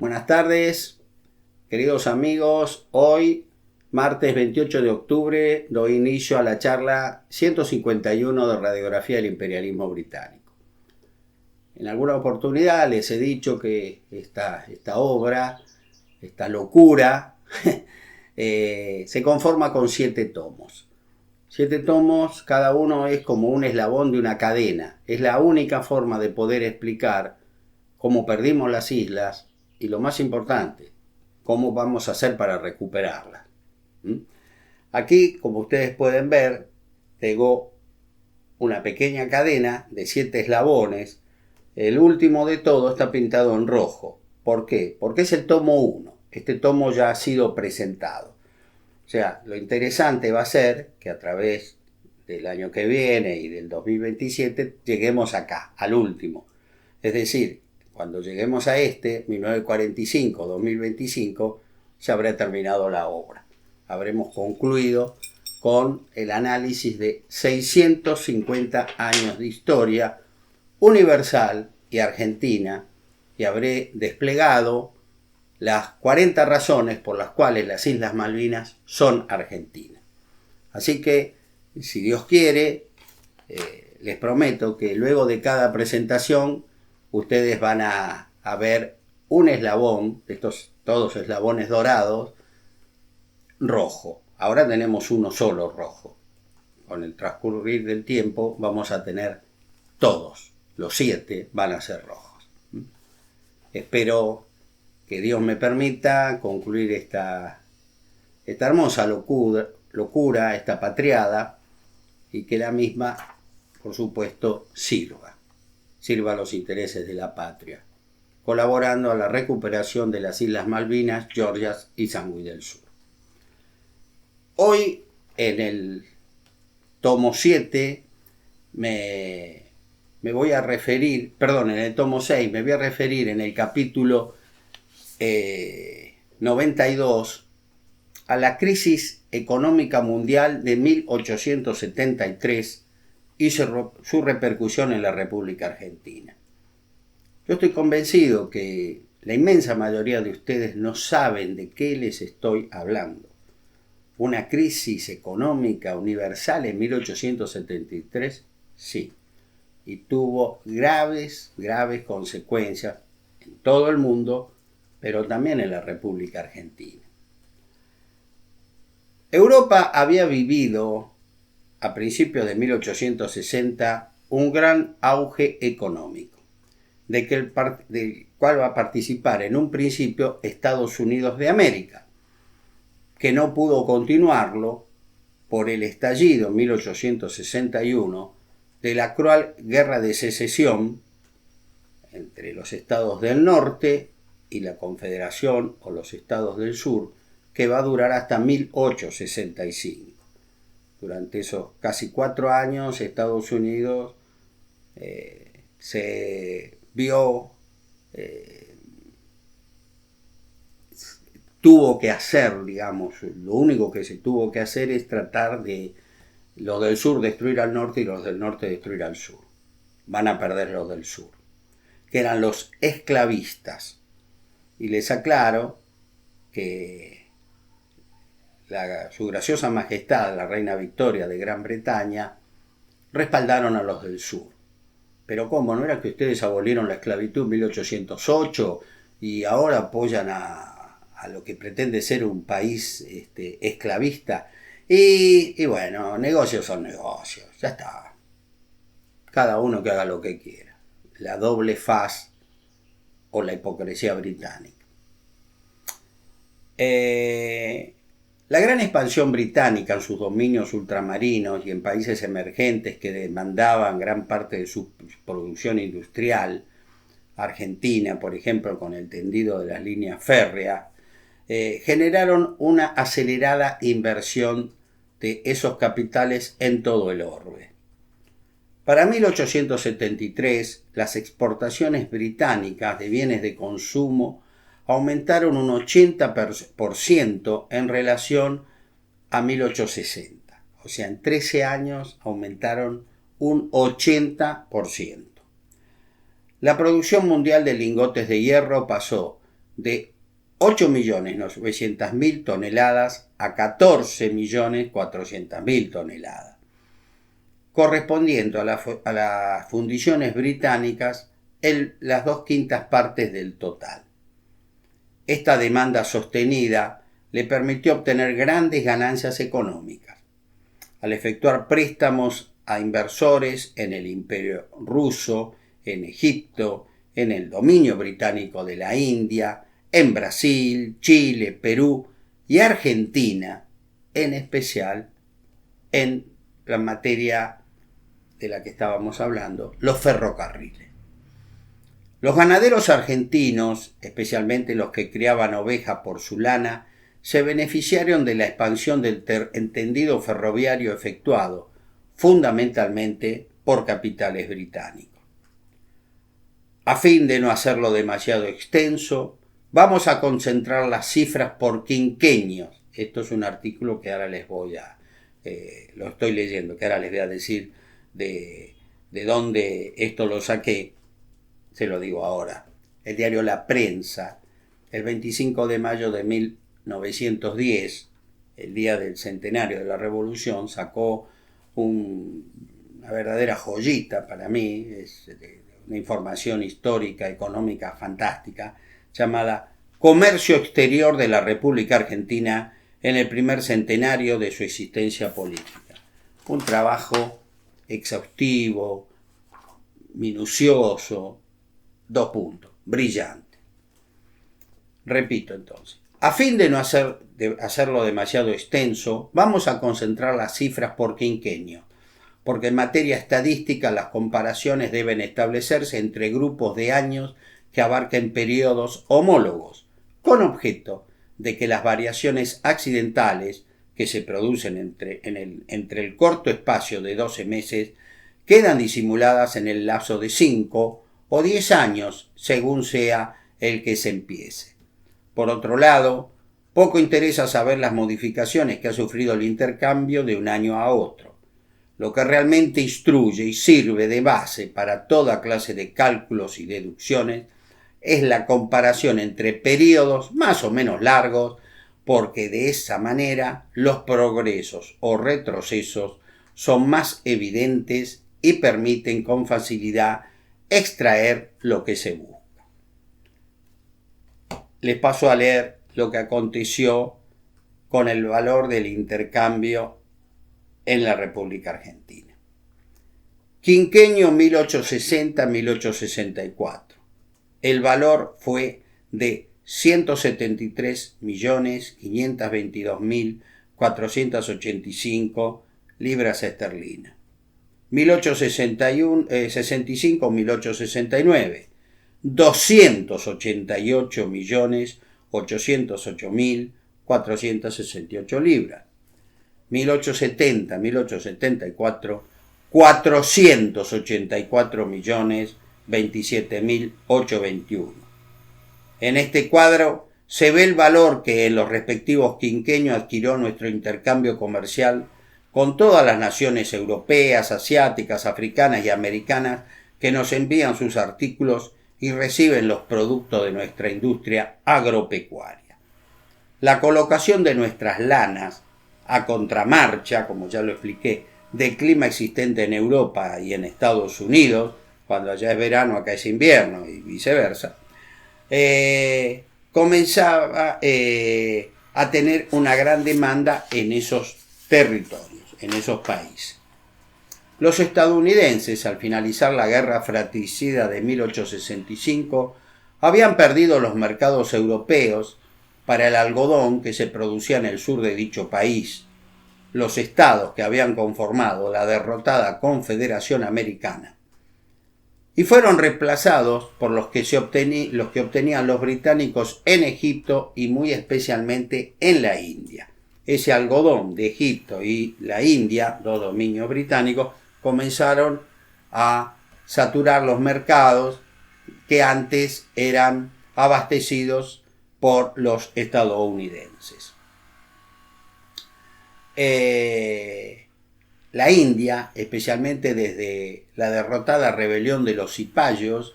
Buenas tardes, queridos amigos. Hoy, martes 28 de octubre, doy inicio a la charla 151 de Radiografía del Imperialismo Británico. En alguna oportunidad les he dicho que esta obra, esta locura, se conforma con 7 tomos. 7 tomos, cada uno es como un eslabón de una cadena. Es la única forma de poder explicar cómo perdimos las islas y, lo más importante, cómo vamos a hacer para recuperarlas. Aquí, como ustedes pueden ver, tengo una pequeña cadena de 7 eslabones. El último de todo está pintado en rojo. ¿Por qué? Porque es el tomo 1. Este tomo ya ha sido presentado. O sea, lo interesante va a ser que a través del año que viene y del 2027 lleguemos acá, al último. Es decir, cuando lleguemos a 1945-2025, se habrá terminado la obra. Habremos concluido con el análisis de 650 años de historia universal y argentina, y habré desplegado las 40 razones por las cuales las Islas Malvinas son argentinas. Así que, si Dios quiere, les prometo que luego de cada presentación ustedes van a ver un eslabón, de estos todos eslabones dorados, rojo. Ahora tenemos uno solo rojo. Con el transcurrir del tiempo vamos a tener todos, los 7 van a ser rojos. Espero que Dios me permita concluir esta hermosa locura, esta patriada, y que la misma, por supuesto, sirva a los intereses de la patria, colaborando a la recuperación de las Islas Malvinas, Georgias y Sandwich del Sur. Hoy, en el tomo 7, me voy a referir, en el tomo 6, me voy a referir en el capítulo 92 a la crisis económica mundial de 1873 y su repercusión en la República Argentina. Yo estoy convencido que la inmensa mayoría de ustedes no saben de qué les estoy hablando. ¿Una crisis económica universal en 1873? Sí. Y tuvo graves consecuencias en todo el mundo, pero también en la República Argentina. Europa había vivido a principios de 1860 un gran auge económico, del cual va a participar en un principio Estados Unidos de América, que no pudo continuarlo por el estallido en 1861 de la cruel guerra de secesión entre los estados del norte y la Confederación o los estados del sur, que va a durar hasta 1865. Durante esos casi 4 años, Estados Unidos tuvo que hacer, lo único que se tuvo que hacer es tratar de los del sur destruir al norte y los del norte destruir al sur. Van a perder los del sur, que eran los esclavistas. Y les aclaro que su graciosa majestad, la reina Victoria de Gran Bretaña, respaldaron a los del sur. Pero ¿cómo? ¿No era que ustedes abolieron la esclavitud en 1808 y ahora apoyan a lo que pretende ser un país esclavista? Y bueno, negocios son negocios, ya está. Cada uno que haga lo que quiera. La doble faz o la hipocresía británica. La gran expansión británica en sus dominios ultramarinos y en países emergentes que demandaban gran parte de su producción industrial, Argentina, por ejemplo, con el tendido de las líneas férreas, generaron una acelerada inversión de esos capitales en todo el orbe. Para 1873, las exportaciones británicas de bienes de consumo aumentaron un 80% en relación a 1860. O sea, en 13 años aumentaron un 80%. La producción mundial de lingotes de hierro pasó de 8.900.000 toneladas a 14.400.000 toneladas, correspondiendo a las fundiciones británicas las 2/5 partes del total. Esta demanda sostenida le permitió obtener grandes ganancias económicas. Al efectuar préstamos a inversores en el Imperio Ruso, en Egipto, en el dominio británico de la India, en Brasil, Chile, Perú y Argentina, en especial en la materia de la que estábamos hablando, los ferrocarriles. Los ganaderos argentinos, especialmente los que criaban ovejas por su lana, se beneficiaron de la expansión del entendido ferroviario efectuado, fundamentalmente por capitales británicos. A fin de no hacerlo demasiado extenso, vamos a concentrar las cifras por quinquenios. Esto es un artículo que ahora les voy a... lo estoy leyendo, que ahora les voy a decir de dónde esto lo saqué. Se lo digo ahora. El diario La Prensa, el 25 de mayo de 1910, el día del centenario de la Revolución, sacó una verdadera joyita para mí, es una información histórica, económica, fantástica, llamada Comercio Exterior de la República Argentina en el primer centenario de su existencia política. Un trabajo exhaustivo, minucioso, 2 puntos, brillante. Repito entonces, a fin de no hacerlo demasiado extenso, vamos a concentrar las cifras por quinquenio, porque en materia estadística las comparaciones deben establecerse entre grupos de años que abarquen periodos homólogos, con objeto de que las variaciones accidentales que se producen entre el corto espacio de 12 meses quedan disimuladas en el lapso de 5 o 10 años, según sea el que se empiece. Por otro lado, poco interesa saber las modificaciones que ha sufrido el intercambio de un año a otro. Lo que realmente instruye y sirve de base para toda clase de cálculos y deducciones es la comparación entre periodos más o menos largos, porque de esa manera los progresos o retrocesos son más evidentes y permiten con facilidad extraer lo que se busca. Les paso a leer lo que aconteció con el valor del intercambio en la República Argentina. Quinquenio 1860-1864. El valor fue de 173.522.485 libras esterlinas. 1865-1869, 288.808.468 libras. 1870-1874, 484.027.821. En este cuadro se ve el valor que en los respectivos quinquenios adquirió nuestro intercambio comercial con todas las naciones europeas, asiáticas, africanas y americanas que nos envían sus artículos y reciben los productos de nuestra industria agropecuaria. La colocación de nuestras lanas a contramarcha, como ya lo expliqué, del clima existente en Europa y en Estados Unidos, cuando allá es verano, acá es invierno y viceversa, comenzaba a tener una gran demanda en esos territorios, en esos países. Los estadounidenses, al finalizar la guerra fratricida de 1865, habían perdido los mercados europeos para el algodón que se producía en el sur de dicho país. Los estados que habían conformado la derrotada Confederación Americana y fueron reemplazados por los que obtenían los británicos en Egipto y muy especialmente en la India. Ese algodón de Egipto y la India, dos dominios británicos, comenzaron a saturar los mercados que antes eran abastecidos por los estadounidenses. La India, especialmente desde la derrotada rebelión de los cipayos,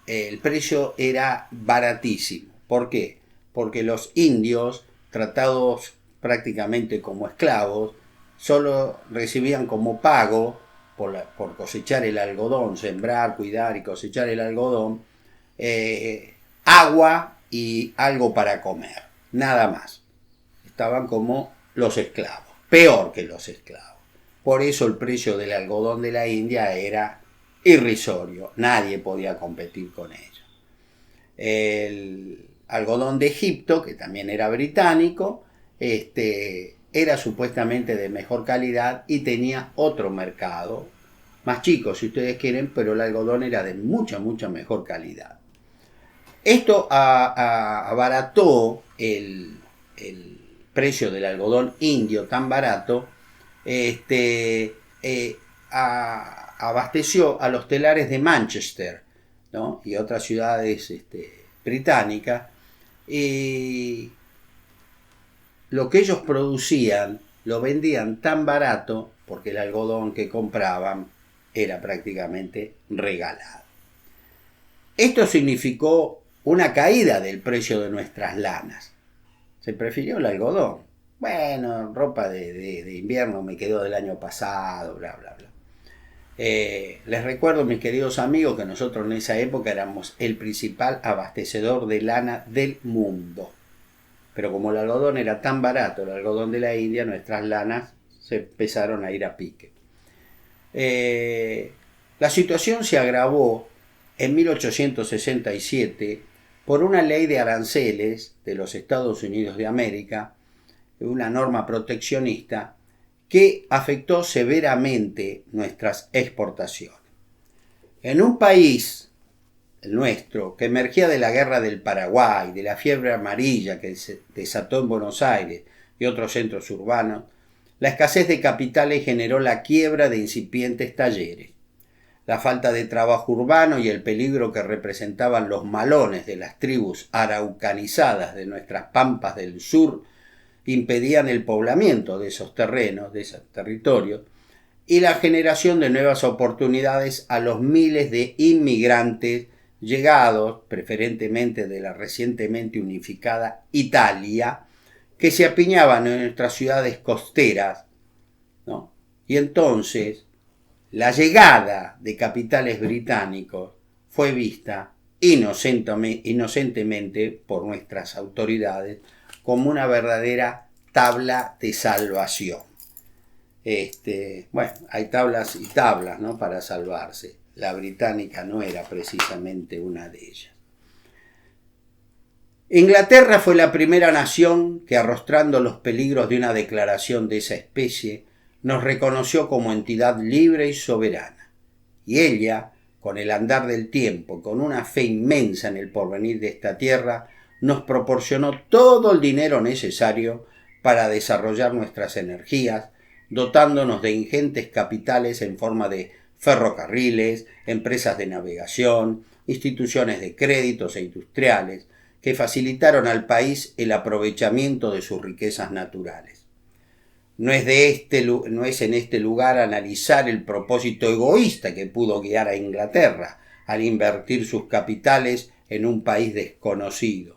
el precio era baratísimo. ¿Por qué? Porque los indios, tratados prácticamente como esclavos, solo recibían como pago por cosechar el algodón, sembrar, cuidar y cosechar el algodón, agua y algo para comer, nada más. Estaban como los esclavos, peor que los esclavos. Por eso el precio del algodón de la India era irrisorio, nadie podía competir con ello. El algodón de Egipto, que también era británico, era supuestamente de mejor calidad y tenía otro mercado, más chico si ustedes quieren, pero el algodón era de mucha mejor calidad. Esto abarató el precio del algodón indio tan barato, abasteció a los telares de Manchester, ¿no? Y otras ciudades británicas, y lo que ellos producían lo vendían tan barato porque el algodón que compraban era prácticamente regalado. Esto significó una caída del precio de nuestras lanas. Se prefirió el algodón. Bueno, ropa de invierno me quedó del año pasado, bla, bla, bla. Les recuerdo, mis queridos amigos, que nosotros en esa época éramos el principal abastecedor de lana del mundo. Pero como el algodón era tan barato, el algodón de la India, nuestras lanas se empezaron a ir a pique. La situación se agravó en 1867 por una ley de aranceles de los Estados Unidos de América, una norma proteccionista que afectó severamente nuestras exportaciones. En un país, el nuestro, que emergía de la guerra del Paraguay, de la fiebre amarilla que se desató en Buenos Aires y otros centros urbanos, la escasez de capitales generó la quiebra de incipientes talleres. La falta de trabajo urbano y el peligro que representaban los malones de las tribus araucanizadas de nuestras pampas del sur impedían el poblamiento de esos terrenos, de esos territorios, y la generación de nuevas oportunidades a los miles de inmigrantes llegados, preferentemente de la recientemente unificada Italia, que se apiñaban en nuestras ciudades costeras, ¿no? Y entonces la llegada de capitales británicos fue vista inocentemente por nuestras autoridades como una verdadera tabla de salvación. Bueno, hay tablas y tablas, ¿no?, para salvarse. La británica no era precisamente una de ellas. Inglaterra fue la primera nación que, arrostrando los peligros de una declaración de esa especie, nos reconoció como entidad libre y soberana. Y ella, con el andar del tiempo, con una fe inmensa en el porvenir de esta tierra, nos proporcionó todo el dinero necesario para desarrollar nuestras energías, dotándonos de ingentes capitales en forma de ferrocarriles, empresas de navegación, instituciones de créditos e industriales, que facilitaron al país el aprovechamiento de sus riquezas naturales. No es en este lugar analizar el propósito egoísta que pudo guiar a Inglaterra al invertir sus capitales en un país desconocido,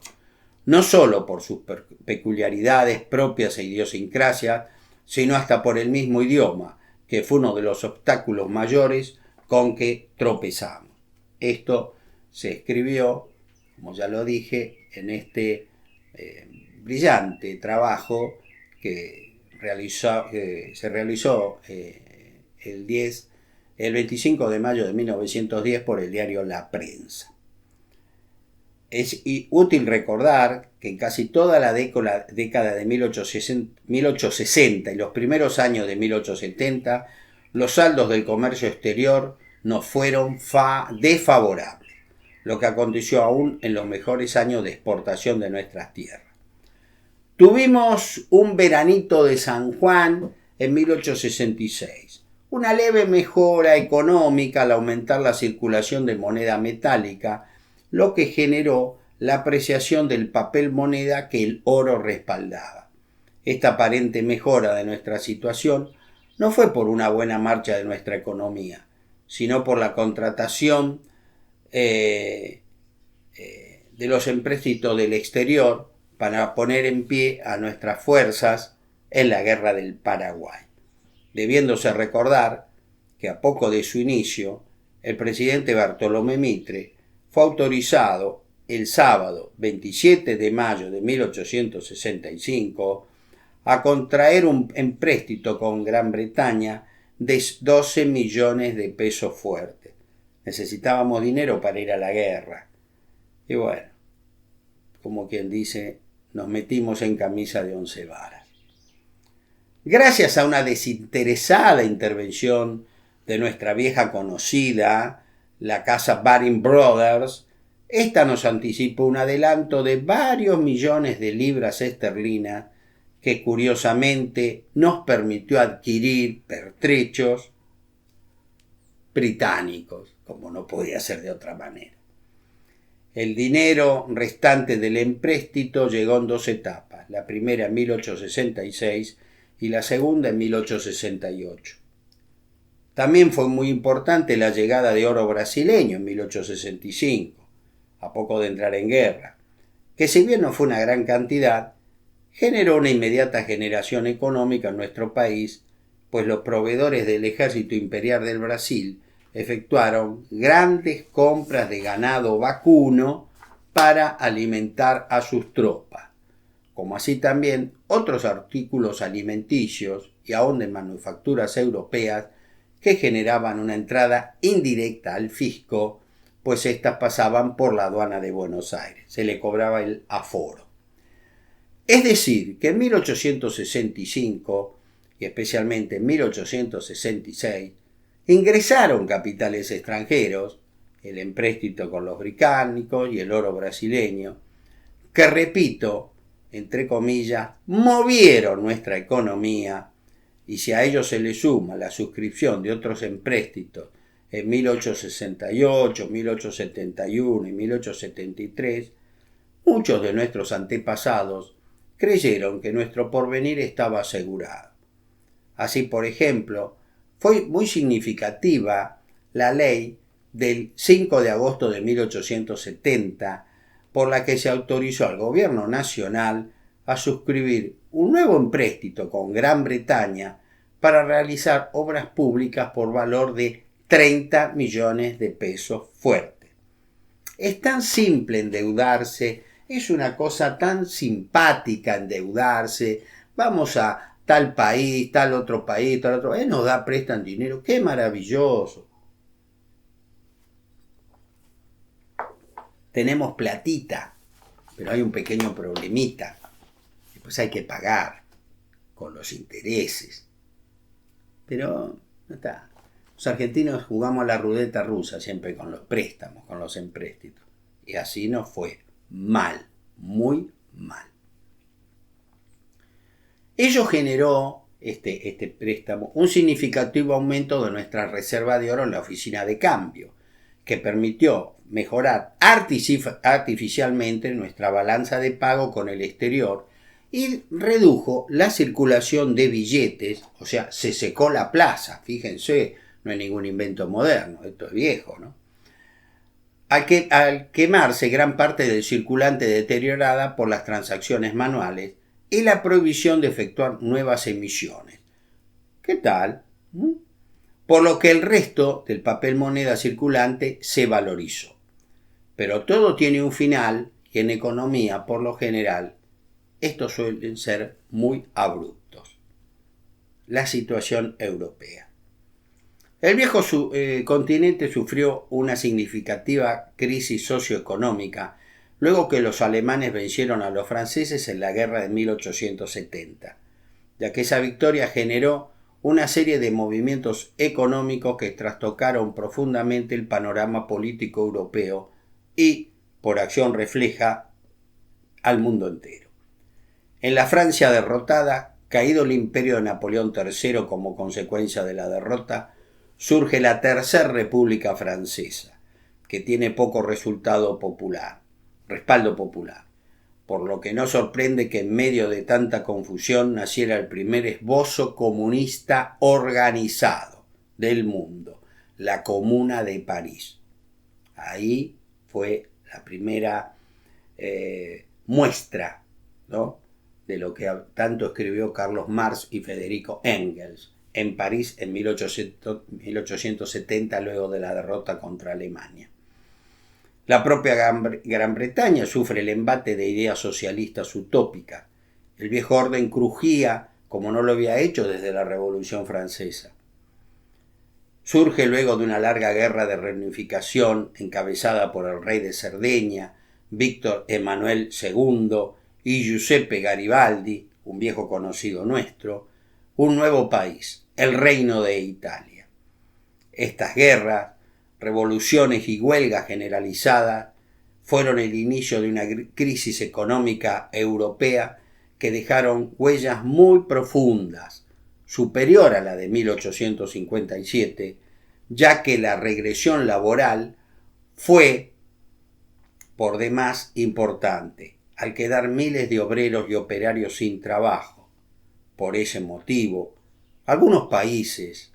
no solo por sus peculiaridades propias e idiosincrasias, sino hasta por el mismo idioma, que fue uno de los obstáculos mayores con que tropezamos. Realizó se escribió, como ya lo dije, en este brillante trabajo que se realizó el 25 de mayo de 1910 por el diario La Prensa. Es útil recordar que en casi toda la década de 1860 y los primeros años de 1870, los saldos del comercio exterior nos fueron desfavorables, lo que aconteció aún en los mejores años de exportación de nuestras tierras. Tuvimos un veranito de San Juan en 1866, una leve mejora económica al aumentar la circulación de moneda metálica, lo que generó la apreciación del papel moneda que el oro respaldaba. Esta aparente mejora de nuestra situación no fue por una buena marcha de nuestra economía, sino por la contratación de los empréstitos del exterior para poner en pie a nuestras fuerzas en la guerra del Paraguay, debiéndose recordar que a poco de su inicio, el presidente Bartolomé Mitre fue autorizado el sábado 27 de mayo de 1865 a contraer un empréstito con Gran Bretaña de 12 millones de pesos fuertes. Necesitábamos dinero para ir a la guerra. Y bueno, como quien dice, nos metimos en camisa de 11 varas. Gracias a una desinteresada intervención de nuestra vieja conocida, la casa Baring Brothers, esta nos anticipó un adelanto de varios millones de libras esterlinas que curiosamente nos permitió adquirir pertrechos británicos, como no podía ser de otra manera. El dinero restante del empréstito llegó en dos etapas, la primera en 1866 y la segunda en 1868. También fue muy importante la llegada de oro brasileño en 1865, a poco de entrar en guerra, que si bien no fue una gran cantidad, generó una inmediata generación económica en nuestro país, pues los proveedores del Ejército Imperial del Brasil efectuaron grandes compras de ganado vacuno para alimentar a sus tropas, como así también otros artículos alimenticios y aún de manufacturas europeas que generaban una entrada indirecta al fisco, pues éstas pasaban por la aduana de Buenos Aires, se le cobraba el aforo. Es decir, que en 1865 y especialmente en 1866 ingresaron capitales extranjeros, el empréstito con los británicos y el oro brasileño, que repito, entre comillas, movieron nuestra economía, y si a ello se le suma la suscripción de otros empréstitos en 1868, 1871 y 1873, muchos de nuestros antepasados creyeron que nuestro porvenir estaba asegurado. Así, por ejemplo, fue muy significativa la ley del 5 de agosto de 1870, por la que se autorizó al gobierno nacional a suscribir un nuevo empréstito con Gran Bretaña para realizar obras públicas por valor de 30 millones de pesos fuertes. Es tan simple endeudarse, es una cosa tan simpática endeudarse, vamos a tal país, tal otro país, tal otro, nos da, prestan dinero, qué maravilloso. Tenemos platita, pero hay un pequeño problemita, después hay que pagar con los intereses. Pero no está. Los argentinos jugamos a la ruleta rusa siempre con los préstamos, con los empréstitos. Y así nos fue mal, muy mal. Ello generó, este préstamo, un significativo aumento de nuestra reserva de oro en la oficina de cambio, que permitió mejorar artificialmente nuestra balanza de pago con el exterior y redujo la circulación de billetes, o sea, se secó la plaza, fíjense, no es ningún invento moderno, esto es viejo, ¿no? Al quemarse gran parte del circulante deteriorada por las transacciones manuales y la prohibición de efectuar nuevas emisiones. ¿Qué tal? Por lo que el resto del papel moneda circulante se valorizó. Pero todo tiene un final y en economía, por lo general, estos suelen ser muy abruptos. La situación europea. El viejo continente sufrió una significativa crisis socioeconómica luego que los alemanes vencieron a los franceses en la guerra de 1870, ya que esa victoria generó una serie de movimientos económicos que trastocaron profundamente el panorama político europeo y, por acción refleja, al mundo entero. En la Francia derrotada, caído el imperio de Napoleón III como consecuencia de la derrota, surge la Tercera República Francesa, que tiene poco respaldo popular, por lo que no sorprende que en medio de tanta confusión naciera el primer esbozo comunista organizado del mundo, la Comuna de París. Ahí fue la primera muestra, ¿no?, de lo que tanto escribió Carlos Marx y Federico Engels en París en 1870, luego de la derrota contra Alemania. La propia Gran Bretaña sufre el embate de ideas socialistas utópicas. El viejo orden crujía como no lo había hecho desde la Revolución Francesa. Surge luego de una larga guerra de reunificación encabezada por el rey de Cerdeña, Víctor Emanuel II, y Giuseppe Garibaldi, un viejo conocido nuestro, un nuevo país, el Reino de Italia. Estas guerras, revoluciones y huelgas generalizadas fueron el inicio de una crisis económica europea que dejaron huellas muy profundas, superior a la de 1857, ya que la regresión laboral fue por demás importante, al quedar miles de obreros y operarios sin trabajo. Por ese motivo, algunos países,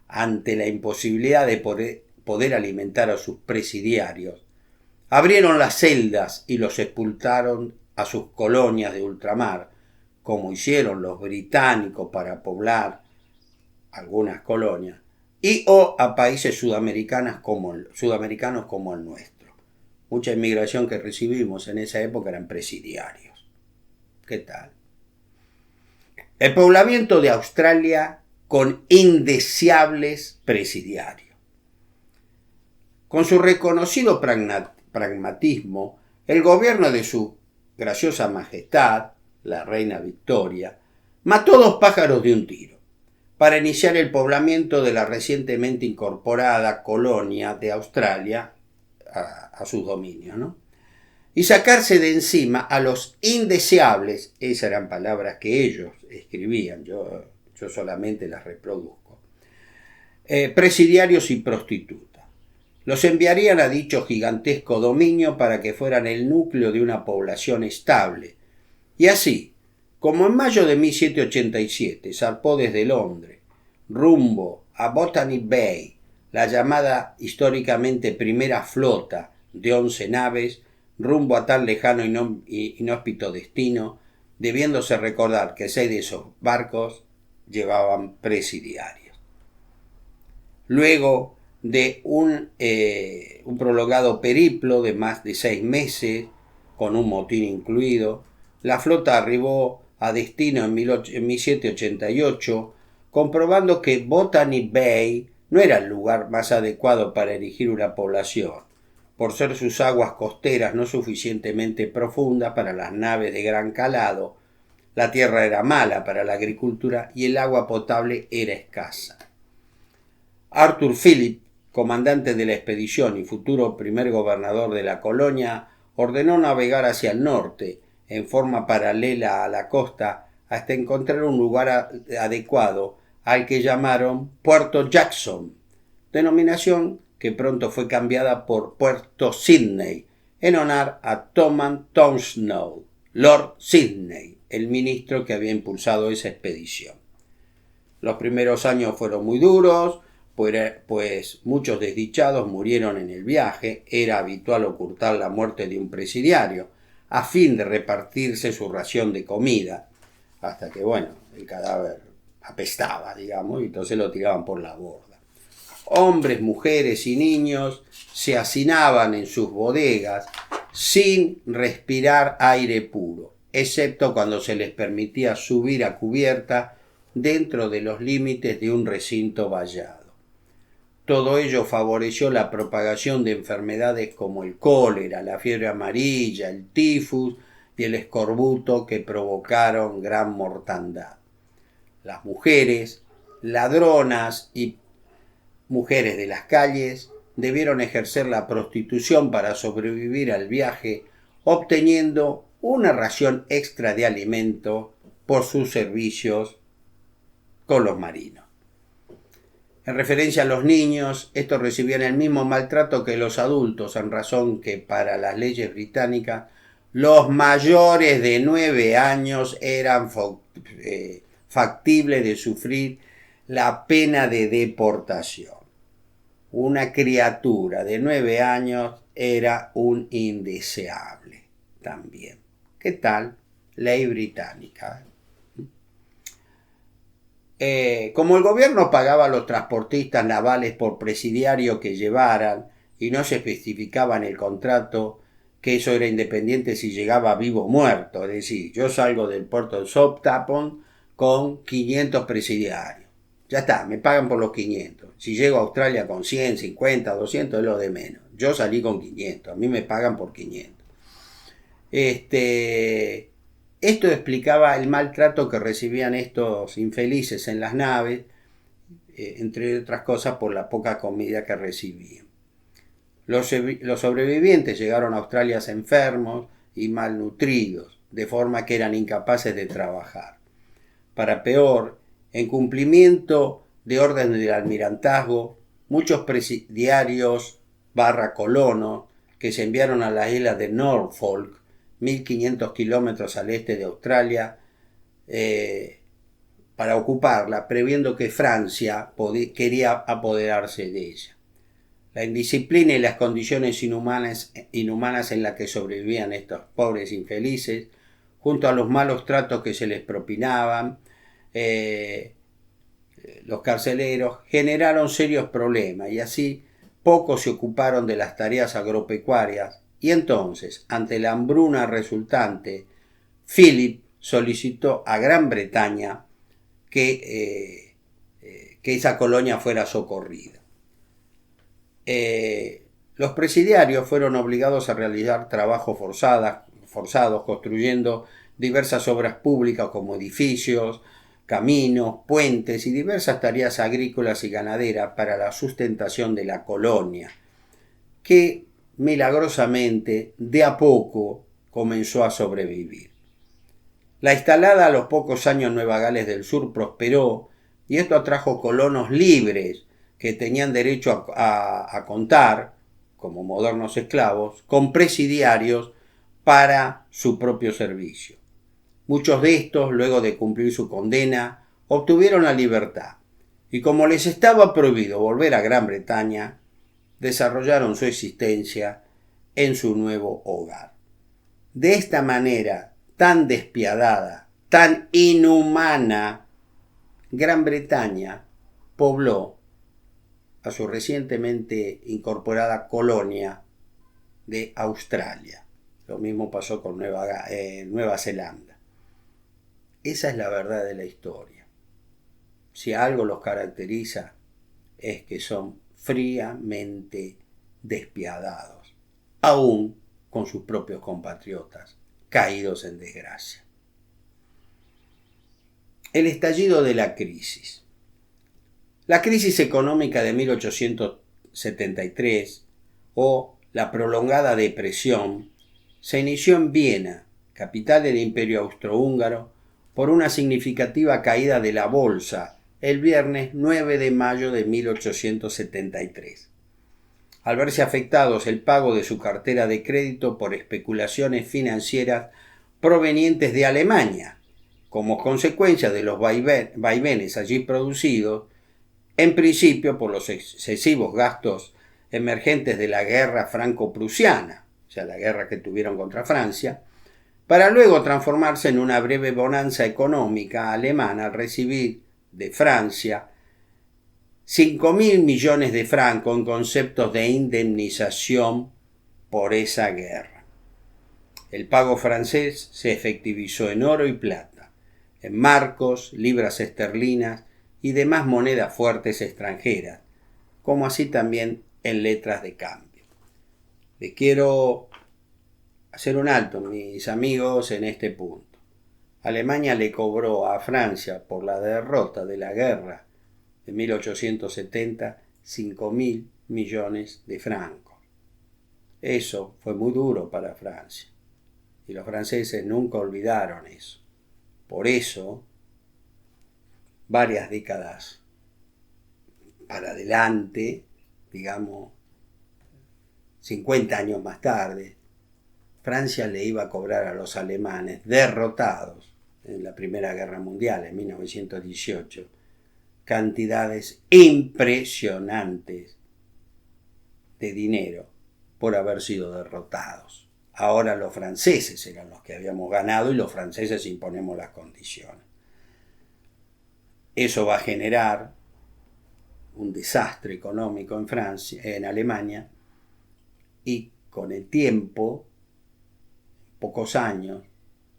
ante la imposibilidad de poder alimentar a sus presidiarios, abrieron las celdas y los expulsaron a sus colonias de ultramar, como hicieron los británicos para poblar algunas colonias, y o a países sudamericanos como el nuestro. Mucha inmigración que recibimos en esa época eran presidiarios. ¿Qué tal? El poblamiento de Australia con indeseables presidiarios. Con su reconocido pragmatismo, el gobierno de su graciosa majestad, la reina Victoria, mató 2 pájaros de un tiro para iniciar el poblamiento de la recientemente incorporada colonia de Australia a sus dominios, ¿no?, y sacarse de encima a los indeseables, esas eran palabras que ellos escribían, yo solamente las reproduzco, presidiarios y prostitutas. Los enviarían a dicho gigantesco dominio para que fueran el núcleo de una población estable. Y así, como en mayo de 1787 zarpó desde Londres, rumbo a Botany Bay, la llamada históricamente primera flota de 11 naves, rumbo a tan lejano y inhóspito destino, debiéndose recordar que 6 de esos barcos llevaban presidiarios. Luego de un prolongado periplo de más de 6 meses, con un motín incluido, la flota arribó a destino en 1788, comprobando que Botany Bay no era el lugar más adecuado para erigir una población, por ser sus aguas costeras no suficientemente profundas para las naves de gran calado, la tierra era mala para la agricultura y el agua potable era escasa. Arthur Phillip, comandante de la expedición y futuro primer gobernador de la colonia, ordenó navegar hacia el norte, en forma paralela a la costa, hasta encontrar un lugar adecuado, al que llamaron Puerto Jackson, denominación que pronto fue cambiada por Puerto Sydney, en honor a Thomas Townsend, Lord Sydney, el ministro que había impulsado esa expedición. Los primeros años fueron muy duros, pues muchos desdichados murieron en el viaje. Era habitual ocultar la muerte de un presidiario, a fin de repartirse su ración de comida, hasta que, el cadáver apestaba, digamos, y entonces lo tiraban por la borda. Hombres, mujeres y niños se hacinaban en sus bodegas sin respirar aire puro, excepto cuando se les permitía subir a cubierta dentro de los límites de un recinto vallado. Todo ello favoreció la propagación de enfermedades como el cólera, la fiebre amarilla, el tifus y el escorbuto, que provocaron gran mortandad. Las mujeres, ladronas y mujeres de las calles, debieron ejercer la prostitución para sobrevivir al viaje, obteniendo una ración extra de alimento por sus servicios con los marinos. En referencia a los niños, estos recibían el mismo maltrato que los adultos, en razón que para las leyes británicas los mayores de 9 años eran factibles de sufrir la pena de deportación. una criatura de 9 años era un indeseable también. ¿Qué tal? Ley británica. Como el gobierno pagaba a los transportistas navales por presidiario que llevaran y no se especificaba en el contrato que eso era independiente si llegaba vivo o muerto, es decir, yo salgo del puerto de Southampton con 500 presidiarios. Ya está, me pagan por los 500. Si llego a Australia con 100, 50, 200 es lo de menos. Yo salí con 500, a mí me pagan por 500. Esto explicaba el maltrato que recibían estos infelices en las naves, entre otras cosas por la poca comida que recibían. Los sobrevivientes llegaron a Australia enfermos y malnutridos, de forma que eran incapaces de trabajar. Para peor, en cumplimiento de órdenes del almirantazgo, muchos presidiarios / colonos que se enviaron a las islas de Norfolk, 1500 kilómetros al este de Australia, para ocuparla, previendo que Francia quería apoderarse de ella. La indisciplina y las condiciones inhumanas en las que sobrevivían estos pobres infelices, junto a los malos tratos que se les propinaban, los carceleros, generaron serios problemas y así pocos se ocuparon de las tareas agropecuarias y entonces, ante la hambruna resultante, Philip solicitó a Gran Bretaña que esa colonia fuera socorrida. Los presidiarios fueron obligados a realizar trabajos forzados, construyendo diversas obras públicas como edificios, caminos, puentes y diversas tareas agrícolas y ganaderas para la sustentación de la colonia, que milagrosamente de a poco comenzó a sobrevivir. La instalada a los pocos años Nueva Gales del Sur prosperó y esto atrajo colonos libres que tenían derecho a contar, como modernos esclavos, con presidiarios para su propio servicio. Muchos de estos, luego de cumplir su condena, obtuvieron la libertad y como les estaba prohibido volver a Gran Bretaña, desarrollaron su existencia en su nuevo hogar. De esta manera tan despiadada, tan inhumana, Gran Bretaña pobló a su recientemente incorporada colonia de Australia. Lo mismo pasó con Nueva Zelanda. Esa es la verdad de la historia. Si algo los caracteriza es que son fríamente despiadados, aún con sus propios compatriotas caídos en desgracia. El estallido de la crisis. La crisis económica de 1873 o la prolongada depresión se inició en Viena, capital del Imperio Austrohúngaro, por una significativa caída de la bolsa el viernes 9 de mayo de 1873. Al verse afectados el pago de su cartera de crédito por especulaciones financieras provenientes de Alemania, como consecuencia de los vaivenes allí producidos, en principio por los excesivos gastos emergentes de la guerra franco-prusiana, o sea, la guerra que tuvieron contra Francia, para luego transformarse en una breve bonanza económica alemana al recibir de Francia 5.000 millones de francos en conceptos de indemnización por esa guerra. El pago francés se efectivizó en oro y plata, en marcos, libras esterlinas y demás monedas fuertes extranjeras, como así también en letras de cambio. Les quiero hacer un alto, mis amigos, en este punto. Alemania le cobró a Francia por la derrota de la guerra de 1870 5.000 millones de francos. Eso fue muy duro para Francia y los franceses nunca olvidaron eso. Por eso, varias décadas para adelante, digamos 50 años más tarde, Francia le iba a cobrar a los alemanes derrotados en la Primera Guerra Mundial en 1918 cantidades impresionantes de dinero por haber sido derrotados. Ahora los franceses eran los que habíamos ganado y los franceses imponemos las condiciones. Eso va a generar un desastre económico en Francia, en Alemania, y con el tiempo, pocos años,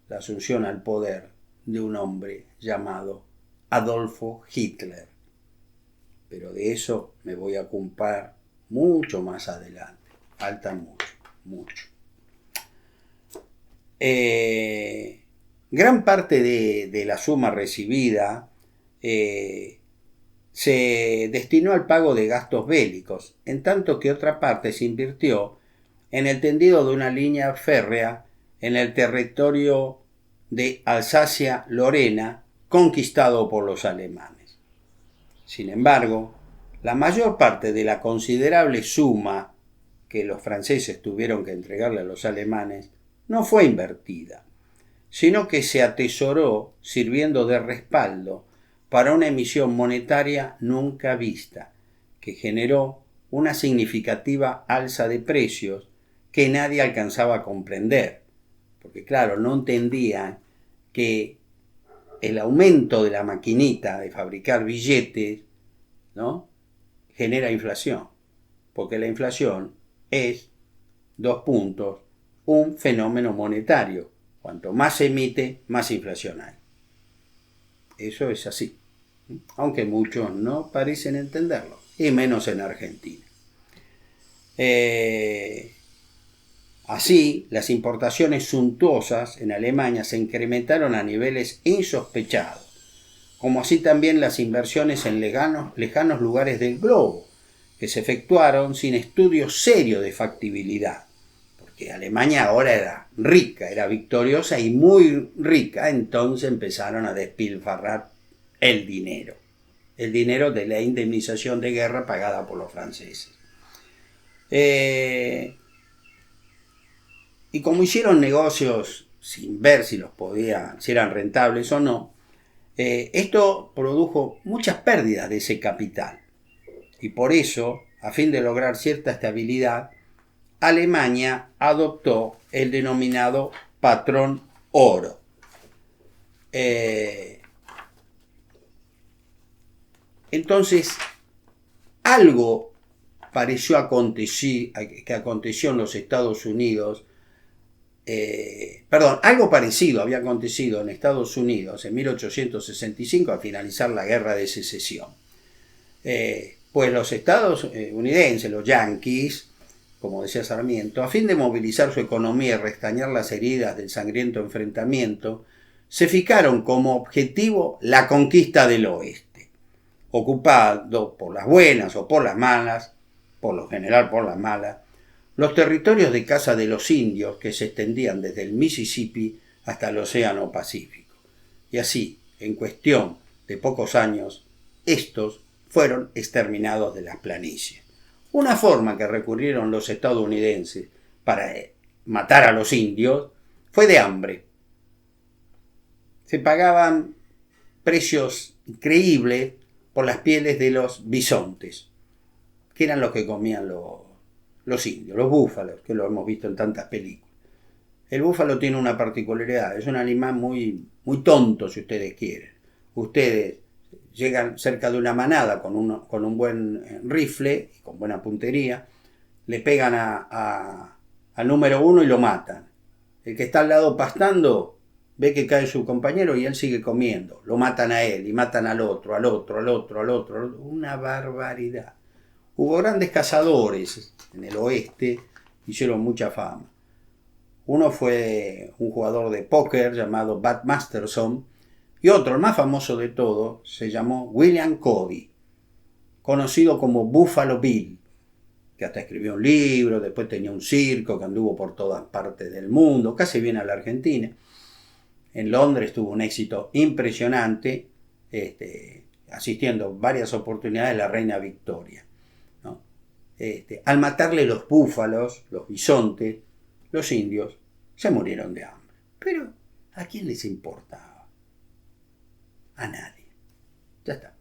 la asunción al poder de un hombre llamado Adolfo Hitler. Pero de eso me voy a ocupar mucho más adelante. Falta mucho, mucho. Gran parte de la suma recibida se destinó al pago de gastos bélicos, en tanto que otra parte se invirtió en el tendido de una línea férrea en el territorio de Alsacia-Lorena, conquistado por los alemanes. Sin embargo, la mayor parte de la considerable suma que los franceses tuvieron que entregarle a los alemanes no fue invertida, sino que se atesoró sirviendo de respaldo para una emisión monetaria nunca vista, que generó una significativa alza de precios que nadie alcanzaba a comprender, porque claro, no entendían que el aumento de la maquinita de fabricar billetes, ¿no?, genera inflación, porque la inflación es, 2 puntos, un fenómeno monetario. Cuanto más se emite, más inflación hay. Eso es así, aunque muchos no parecen entenderlo, y menos en Argentina. Así, las importaciones suntuosas en Alemania se incrementaron a niveles insospechados, como así también las inversiones en lejanos lugares del globo, que se efectuaron sin estudio serio de factibilidad, porque Alemania ahora era rica, era victoriosa y muy rica, entonces empezaron a despilfarrar el dinero de la indemnización de guerra pagada por los franceses. Y como hicieron negocios sin ver si eran rentables o no, esto produjo muchas pérdidas de ese capital. Y por eso, a fin de lograr cierta estabilidad, Alemania adoptó el denominado patrón oro. Entonces, algo que aconteció en los Estados Unidos, algo parecido había acontecido en Estados Unidos en 1865 al finalizar la Guerra de Secesión. Pues los estadounidenses, los yanquis, como decía Sarmiento, a fin de movilizar su economía y restañar las heridas del sangriento enfrentamiento, se fijaron como objetivo la conquista del oeste, ocupando por las buenas o por las malas, por lo general por las malas, los territorios de caza de los indios que se extendían desde el Mississippi hasta el Océano Pacífico. Y así, en cuestión de pocos años, estos fueron exterminados de las planicies. Una forma que recurrieron los estadounidenses para matar a los indios fue de hambre. Se pagaban precios increíbles por las pieles de los bisontes, que eran los que comían los indios, los búfalos, que lo hemos visto en tantas películas. El búfalo tiene una particularidad, es un animal muy, muy tonto, si ustedes quieren. Ustedes llegan cerca de una manada con un buen rifle, con buena puntería, le pegan al número 1 y lo matan. El que está al lado pastando ve que cae su compañero y él sigue comiendo. Lo matan a él y matan al otro, al otro, al otro, al otro. Al otro. Una barbaridad. Hubo grandes cazadores en el oeste, hicieron mucha fama. Uno fue un jugador de póker llamado Bud Masterson, y otro, el más famoso de todos, se llamó William Cody, conocido como Buffalo Bill, que hasta escribió un libro, después tenía un circo que anduvo por todas partes del mundo, casi viene a la Argentina. En Londres tuvo un éxito impresionante, asistiendo a varias oportunidades a la reina Victoria. Al matarle los búfalos, los bisontes, los indios se murieron de hambre. Pero, ¿a quién les importaba? A nadie. Ya está.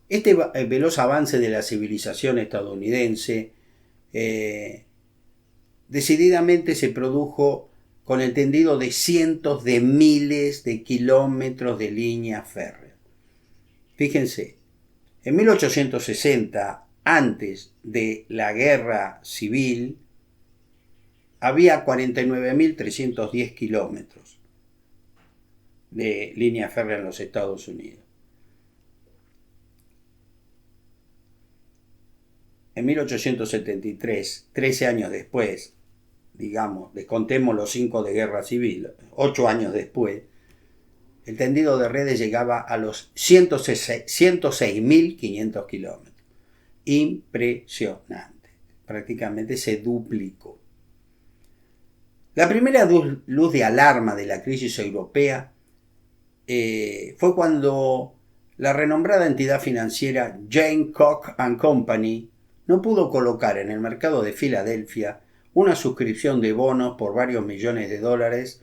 Este veloz avance de la civilización estadounidense decididamente se produjo con el tendido de cientos de miles de kilómetros de línea férrea. Fíjense, en 1860, antes de la guerra civil, había 49.310 kilómetros de línea férrea en los Estados Unidos. En 1873, 13 años después, digamos, descontemos los 5 de guerra civil, 8 años después, el tendido de redes llegaba a los 106.500 kilómetros. Impresionante. Prácticamente se duplicó. La primera luz de alarma de la crisis europea fue cuando la renombrada entidad financiera Jane Cook and Company no pudo colocar en el mercado de Filadelfia una suscripción de bonos por varios millones de dólares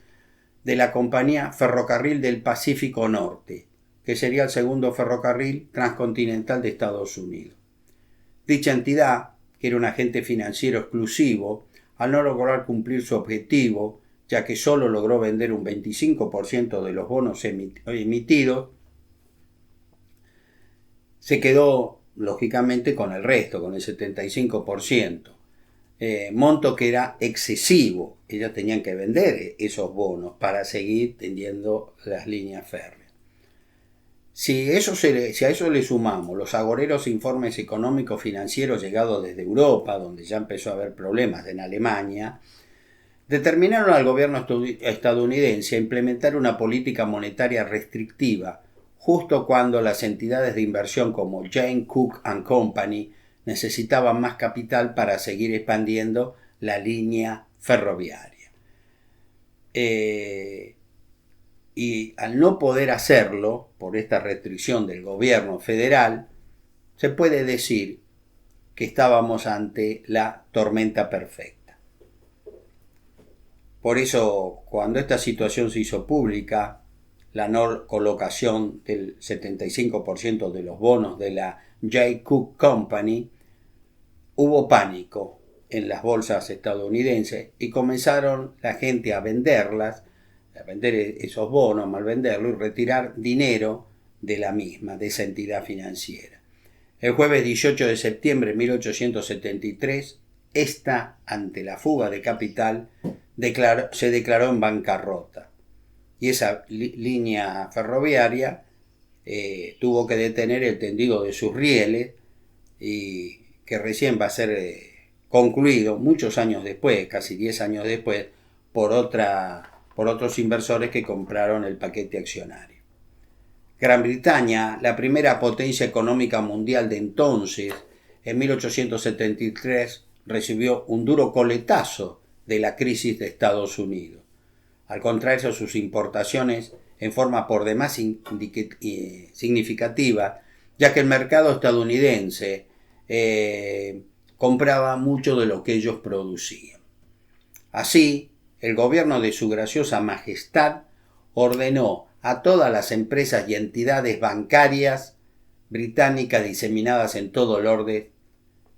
de la compañía Ferrocarril del Pacífico Norte, que sería el segundo ferrocarril transcontinental de Estados Unidos. Dicha entidad, que era un agente financiero exclusivo, al no lograr cumplir su objetivo, ya que solo logró vender un 25% de los bonos emitidos, se quedó lógicamente con el resto, con el 75%. Monto que era excesivo. Ellos tenían que vender esos bonos para seguir teniendo las líneas férreas. Si a eso le sumamos los agoreros informes económicos financieros llegados desde Europa, donde ya empezó a haber problemas en Alemania, determinaron al gobierno estadounidense a implementar una política monetaria restrictiva, justo cuando las entidades de inversión como Jane Cook and Company necesitaban más capital para seguir expandiendo la línea ferroviaria. Y al no poder hacerlo, por esta restricción del gobierno federal, se puede decir que estábamos ante la tormenta perfecta. Por eso, cuando esta situación se hizo pública, la no colocación del 75% de los bonos de la J. Cook Company, hubo pánico en las bolsas estadounidenses y comenzaron la gente a venderlas, a vender esos bonos, mal venderlo y retirar dinero de la misma, de esa entidad financiera. El jueves 18 de septiembre de 1873, esta, ante la fuga de capital, se declaró en bancarrota. Y esa línea ferroviaria tuvo que detener el tendido de sus rieles, y que recién va a ser concluido muchos años después, casi 10 años después, por otros inversores que compraron el paquete accionario. Gran Bretaña, la primera potencia económica mundial de entonces, en 1873 recibió un duro coletazo de la crisis de Estados Unidos, al contraerse sus importaciones en forma por demás significativa, ya que el mercado estadounidense compraba mucho de lo que ellos producían. Así, el gobierno de su graciosa majestad ordenó a todas las empresas y entidades bancarias británicas diseminadas en todo el orden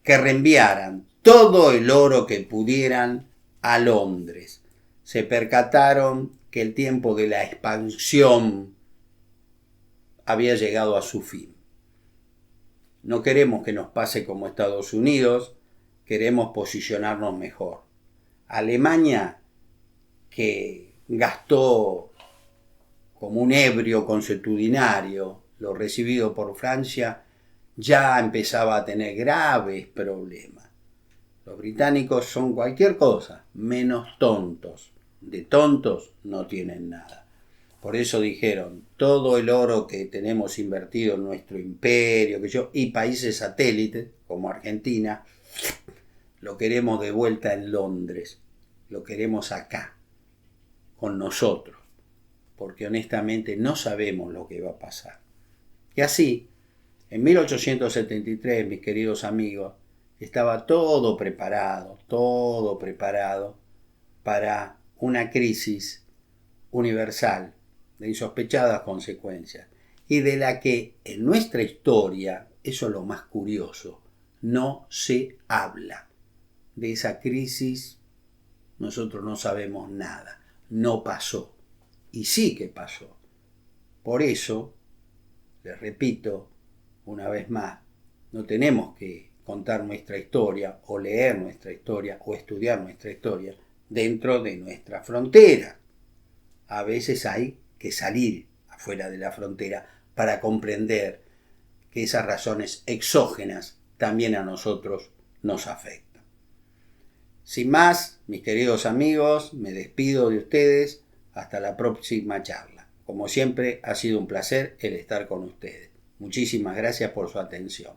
que reenviaran todo el oro que pudieran a Londres. Se percataron que el tiempo de la expansión había llegado a su fin. No queremos que nos pase como Estados Unidos, queremos posicionarnos mejor. Alemania, que gastó como un ebrio consuetudinario lo recibido por Francia, ya empezaba a tener graves problemas. Los británicos son cualquier cosa, menos tontos. De tontos no tienen nada. Por eso dijeron, todo el oro que tenemos invertido en nuestro imperio, y países satélites, como Argentina, lo queremos de vuelta en Londres. Lo queremos acá, con nosotros, porque honestamente no sabemos lo que va a pasar. Y así, en 1873, mis queridos amigos, estaba todo preparado para una crisis universal de insospechadas consecuencias y de la que en nuestra historia Eso es lo más curioso. No se habla de esa crisis. Nosotros no sabemos nada. No pasó. Y sí que pasó. Por eso, les repito una vez más, no tenemos que contar nuestra historia o leer nuestra historia o estudiar nuestra historia dentro de nuestra frontera. A veces hay que salir afuera de la frontera para comprender que esas razones exógenas también a nosotros nos afectan. Sin más, mis queridos amigos, me despido de ustedes hasta la próxima charla. Como siempre, ha sido un placer el estar con ustedes. Muchísimas gracias por su atención.